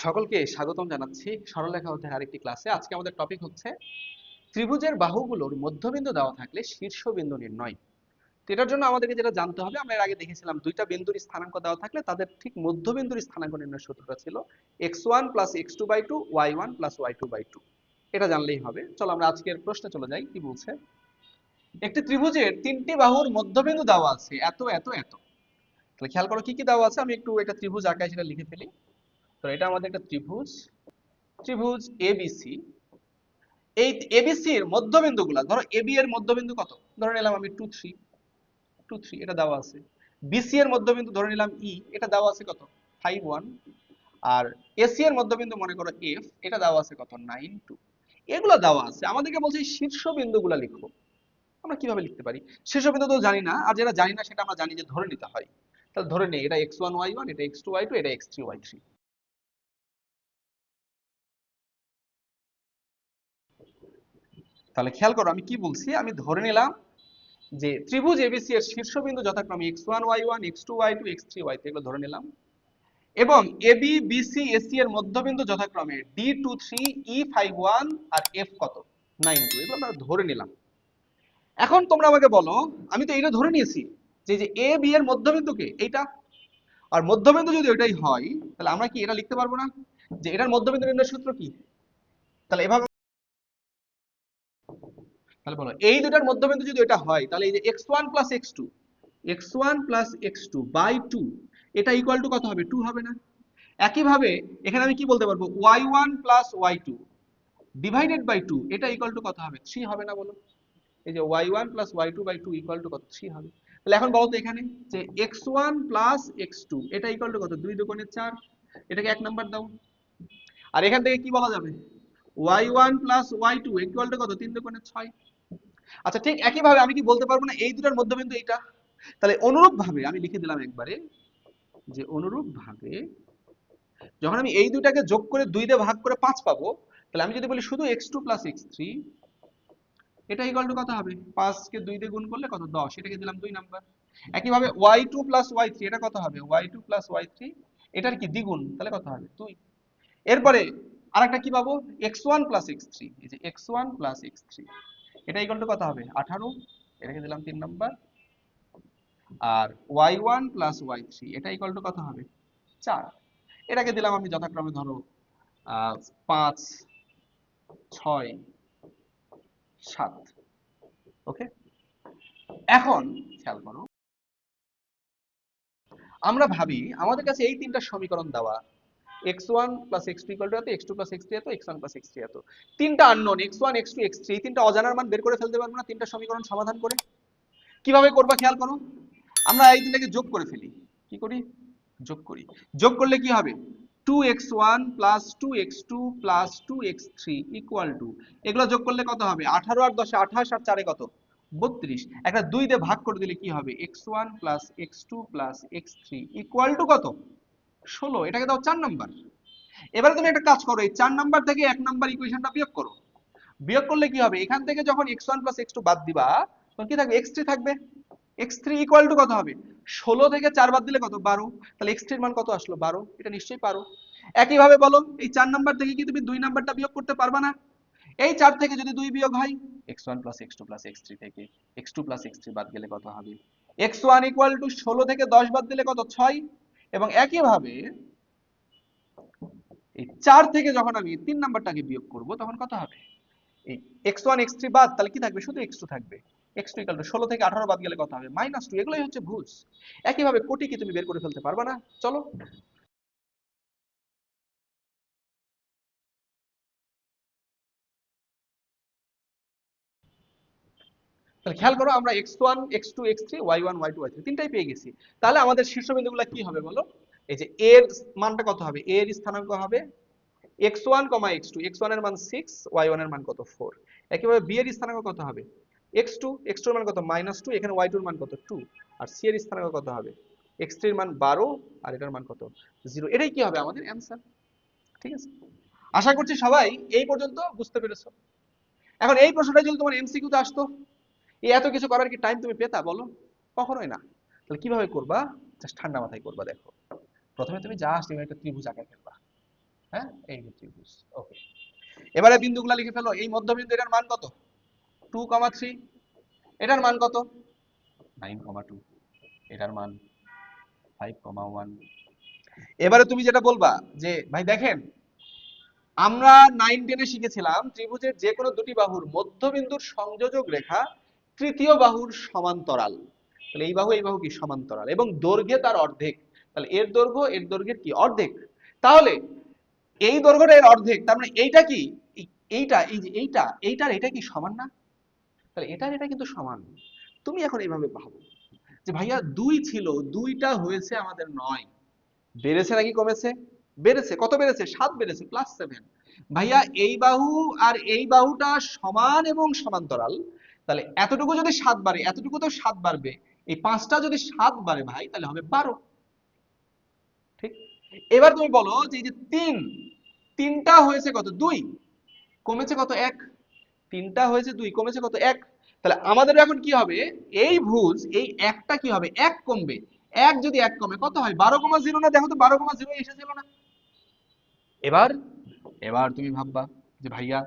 সকলকে স্বাগতম জানাচ্ছি সরলরেখা অধ্যায়ের আরেকটি ক্লাসে। আজকে আমাদের টপিক হচ্ছে ত্রিভুজের বাহুগুলোর মধ্যবিন্দু দেওয়া থাকলে শীর্ষবিন্দু নির্ণয়। তো এটার জন্য আমাদেরকে যেটা জানতে হবে, আমরা এর আগে দেখেছিলাম দুইটা বিন্দুর স্থানাঙ্ক দেওয়া থাকলে তাদের ঠিক মধ্যবিন্দুর স্থানাঙ্ক নির্ণয়ের সূত্রটা ছিল x1 + x2/2 y1 + y2/2। এটা জানলেই হবে। চলো আমরা আজকের প্রশ্নে চলে যাই। কি বলছে, একটি ত্রিভুজের তিনটি বাহুর মধ্যবিন্দু দেওয়া আছে এত এত এত। তাহলে খেয়াল করো কি কি দেওয়া আছে। আমি একটু এটা ত্রিভুজ আঁকায় সেটা লিখে ফেলি। তো এটা আমাদের একটা ত্রিভুজ, ত্রিভুজ এবিসি। এই এবিসি এর মধ্যবিন্দুগুলো, ধরো এবি এর মধ্যবিন্দু কত, ধরে নিলাম আমি 2 3, 2 3 এটা দেওয়া আছে। বিসি এর মধ্যবিন্দু ধরে নিলাম ই, এটা দেওয়া আছে কত 5 1। আর এসি এর মধ্যবিন্দু মনে করো এফ, এটা দেওয়া আছে কত 9 2। এগুলো দেওয়া আছে, আমাদেরকে বলছে এই শীর্ষবিন্দুগুলো লিখো। আমরা কিভাবে লিখতে পারি? শীর্ষবিন্দু তো জানি না, আর যেটা জানি না সেটা আমরা জানি যে ধরে নিতে হয়। তাহলে ধরে নেই এটা x1 y1, এটা x2 y2, এটা x3 y3। তাহলে খেয়াল করো আমি কি বলছি, আমি ধরে নিলাম যে ত্রিভুজ এবিসি এর শীর্ষবিন্দু যথাক্রমে x1 y1, x2 y2, x3 y3 এগুলো ধরে নিলাম, এবং এবি বিসি এসি এর মধ্যবিন্দু যথাক্রমে D23 E51 আর F কত 92, এগুলো আমরা ধরে নিলাম। এখন তোমরা আমাকে বলো, আমি তো এটা ধরে নিয়েছি যে যে এ বি এর মধ্যবিন্দুকে এইটা, আর মধ্যবিন্দু যদি ওইটাই হয় তাহলে আমরা কি এটা লিখতে পারবো না যে এটার মধ্যবিন্দু নির্ণয়ের সূত্র কি? তাহলে এভাবে, তাহলে বলো এই দুটার মধ্যবিন্দু যদি এটা হয় তাহলে এই যে x1 + x2, x1 + x2 by 2, এটা ইকুয়াল টু কত হবে 2 হবে না? একইভাবে এখানে আমি কি বলতে পারবো y1 + y2 ডিভাইডেড বাই 2, এটা ইকুয়াল টু কত হবে 3 হবে না বলো? এই যে y1 + y2/2 ইকুয়াল টু কত 3 হবে। তাহলে এখন বলো তো এখানে যে x1 + x2 এটা ইকুয়াল টু কত 2 2 4, এটাকে 1 নাম্বার দাও। আর এখান থেকে কি বলা যাবে y1 + y2 ইকুয়াল টু কত 3 2 6। আচ্ছা ঠিক একইভাবে আমি কি বলতে পারবো না এই দুটার মধ্যবিন্দু এইটা? তাহলে অনুরূপভাবে আমি লিখে দিলাম একবারে যে অনুরূপভাবে যখন আমি এই দুটাকে যোগ করে 2 দিয়ে ভাগ করে 5 পাবো, তাহলে আমি যদি বলি শুধু x2 + x3 এটা ইকুয়াল টু কত হবে 5 কে 2 দিয়ে গুণ করলে কত 10, এটাকে দিলাম 2 নাম্বার। একইভাবে y2 + y3 এটা কত হবে y2 + y3, এটার কি দ্বিগুণ, তাহলে কত হবে 2। এরপরে আরেকটা কি পাবো x1 + x3, এই যে x1 + x3 এটা ইকুয়াল টু কত হবে 18, এটাকে দিলাম 3 নাম্বার। আর y1 + y3 এটা ইকুয়াল টু কত হবে 4, এটাকে দিলাম আমি যথাক্রমে ধরো 5 6 7। ওকে, এখন খেয়াল করো, আমরা ভাবি আমাদের কাছে এই তিনটা সমীকরণ দেওয়া x1 + x2 = এত, x2 + x3 এত, x1 + x3 এত। তিনটা আননোন x1 x2 x3, এই তিনটা অজানার মান বের করে ফেলতে পারবো না তিনটা সমীকরণ সমাধান করে? কিভাবে করবা খেয়াল করো, আমরা এই তিনটাকে যোগ করে ফেলি। কি করি? যোগ করি। যোগ করলে কি হবে 2x1 + 2x2 + 2x3 = এগুলো যোগ করলে কত হবে 18 আর 10 28 আর 4 কত 32। একটা 2 দিয়ে ভাগ করে দিলে কি হবে x1 + x2 + x3 = কত 16, এটাকে দাও 4 নাম্বার। এবারে তুমি একটা কাজ করো, এই 4 নাম্বার থেকে 1 নাম্বার ইকুয়েশনটা বিয়োগ করো। বিয়োগ করলে কি হবে এখান থেকে যখন x1 + x2 বাদ দিবা তখন কি থাকবে x3 থাকবে। x3 = কত হবে 16 থেকে 4 বাদ দিলে কত 12, তাহলে x3 এর মান কত আসলো 12, এটা নিশ্চয়ই পারো। একইভাবে বলো এই 4 নাম্বার থেকে কি তুমি 2 নাম্বারটা বিয়োগ করতে পারবা না? এই 4 থেকে যদি 2 বিয়োগ হয় x1 + x2 + x3 থেকে x2 + x3 বাদ গেলে কত হবে x1 = 16 থেকে 10 বাদ দিলে কত 6। এবং একইভাবে এই 4 থেকে যখন আমি 3 নাম্বারটাকে বিয়োগ করব তখন কত হবে এই x1 x3 বাদ, তাহলে কি থাকবে শুধু x2 থাকবে। x2 = 16 থেকে 18 বাদ গেলে কত হবে -2, এগুলাই হচ্ছে ভুজ। একইভাবে কোটি কি তুমি বের করে ফেলতে পারবা না? চলো তাহলে খেয়াল করো, আমরা x1 x2 x3 y1 y2 y3 তিনটাই পেয়ে গেছি। তাহলে আমাদের শীর্ষবিন্দুগুলো কি হবে বলো? এই যে a এর মানটা কত হবে, a এর স্থানাঙ্ক হবে x1, x2, x1 এর মান 6, y1 এর মান কত 4। একইভাবে b এর স্থানাঙ্ক কত হবে x2, x2 এর মান কত -2, এখানে y2 এর মান কত 2। আর c এর স্থানাঙ্ক কত হবে x3 এর মান 12 আর এটার মান কত 0। এটাই কি হবে আমাদের অ্যানসার। ঠিক আছে, আশা করছি সবাই এই পর্যন্ত বুঝতে পেরেছো। এখন এই প্রশ্নটা যদি তোমার এমসিকিউ তে আসতো, এই এত কিছু করার কি টাইম তুমি পেতা বলো? কখনোই না। তাহলে কিভাবে করবা? জাস্ট ঠান্ডা মাথায় করবা। দেখো প্রথমে তুমি জাস্ট এভাবে একটা ত্রিভুজ আঁকায় ফেলবা। হ্যাঁ, এই যে ত্রিভুজ। ওকে, এবারে বিন্দুগুলা লিখে ফেলো। এই মধ্যবিন্দু, এটার মান কত? 2,3। এটার মান কত? 9,2। এটার মান 5,1। এবারে তুমি যেটা বলবা যে ভাই দেখেন, আমরা 9-10-এ শিখেছিলাম ত্রিভুজের যে কোনো দুটি বাহুর মধ্যবিন্দুর সংযোজক রেখা তৃতীয় বাহুর সমান্তরাল। তাহলে এই বাহু কি সমান্তরাল এবং দৈর্ঘ্যে তার অর্ধেক। তাহলে এর দৈর্ঘ্যের কি অর্ধেক। তাহলে এই দৈর্ঘ্যটা এর অর্ধেক, তার মানে এইটা কি, এইটা, এই যে এইটার এটা কি সমান না? তাহলে এটা কিন্তু সমান। তুমি এখন এইভাবে ভাবো যে ভাইয়া 2 ছিল, 2টা হয়েছে আমাদের 9। বেড়েছে নাকি কমেছে? বেড়েছে। কত বেড়েছে? 7 বেড়েছে, +7। ভাইয়া এই বাহু আর এই বাহুটা সমান এবং সমান্তরাল। তাহলে এতটুকু যদি 7 বাড়ে, এতটুকু তো 7 বাড়বে। এই 5টা যদি 7 বাড়ে ভাই, তাহলে হবে 12। ঠিক। এবার তুমি বলো যে এই যে 3, 3টা হয়েছে কত? 2, কমেছে কত? 1। 3টা হয়েছে 2, কমেছে কত? 1। তাহলে আমাদের এখন কি হবে? এই ভুজ, এই একটা কি হবে? 1 কমবে। 1 যদি 1 কমে কত হয়? 12,0 না? দেখো তো 12,0 এসেছিল না? এবার এবার তুমি ভাববা যে ভাইয়া,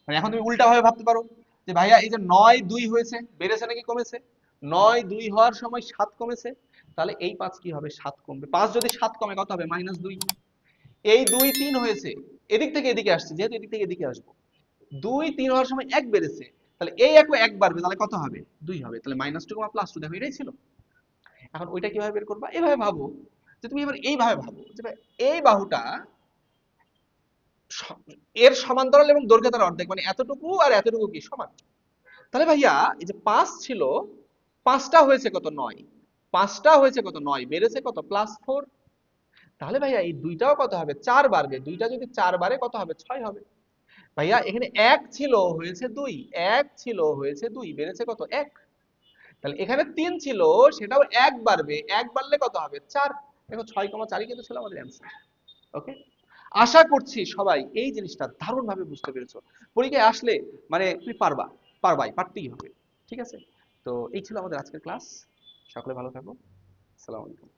মানে এখন তুমি উল্টা ভাবে ভাবতে পারো যে ভাইয়া এই যে 9-2 হয়েছে, বেড়েছে নাকি কমেছে? 9-2 হওয়ার সময় 7 কমেছে। তাহলে এই 5 কি হবে? 7 কমবে। 5 যদি 7 কমে কত হবে? -2। এই 2-3 হয়েছে, এদিক থেকে এদিকে আসছে, যেহেতু এদিক থেকে এদিকে আসবো। 2-3 হওয়ার সময় 1 বেড়েছে, তাহলে এই 1 বাড়বে, তাহলে কত হবে? 2 হবে। তাহলে -2, +2, দেখো এটাই ছিল। এখন ওইটা কিভাবে বের করবা? এভাবে ভাবো যে তুমি এবার এইভাবে ভাবো যে ভাই, এই বাহুটা এর সমান্তরাল এবং দৈর্ঘ্য তার অর্ধেক, মানে এতটুকু আর এতটুকু কি সমান। তাহলে ভাইয়া এই যে 5 ছিল, 5টা হয়েছে কত? 9। 5টা হয়েছে কত? 9, বেড়েছে কত? +4। তাহলে ভাইয়া এই দুইটাও কত হবে? 4 বাড়বে। দুইটা যদি 4 বাড়ে কত হবে? 6 হবে। ভাইয়া এখানে 1 ছিল, হয়েছে 2। 1 ছিল, হয়েছে 2, বেড়েছে কত? 1। তাহলে এখানে 3 ছিল, সেটাও 1 বাড়বে। 1 বাড়লে কত হবে? 4। দেখো 6,4 কিন্তু ছিল আমাদের অ্যান্সার। ওকে, আশা করছি সবাই এই জিনিসটা দারুণভাবে বুঝতে পেরেছো। পরীক্ষায় আসলে মানে তুমি পারতেই হবে। ঠিক আছে, তো এই ছিল আমাদের আজকের ক্লাস। সকলে ভালো থাকো। আসসালামু আলাইকুম।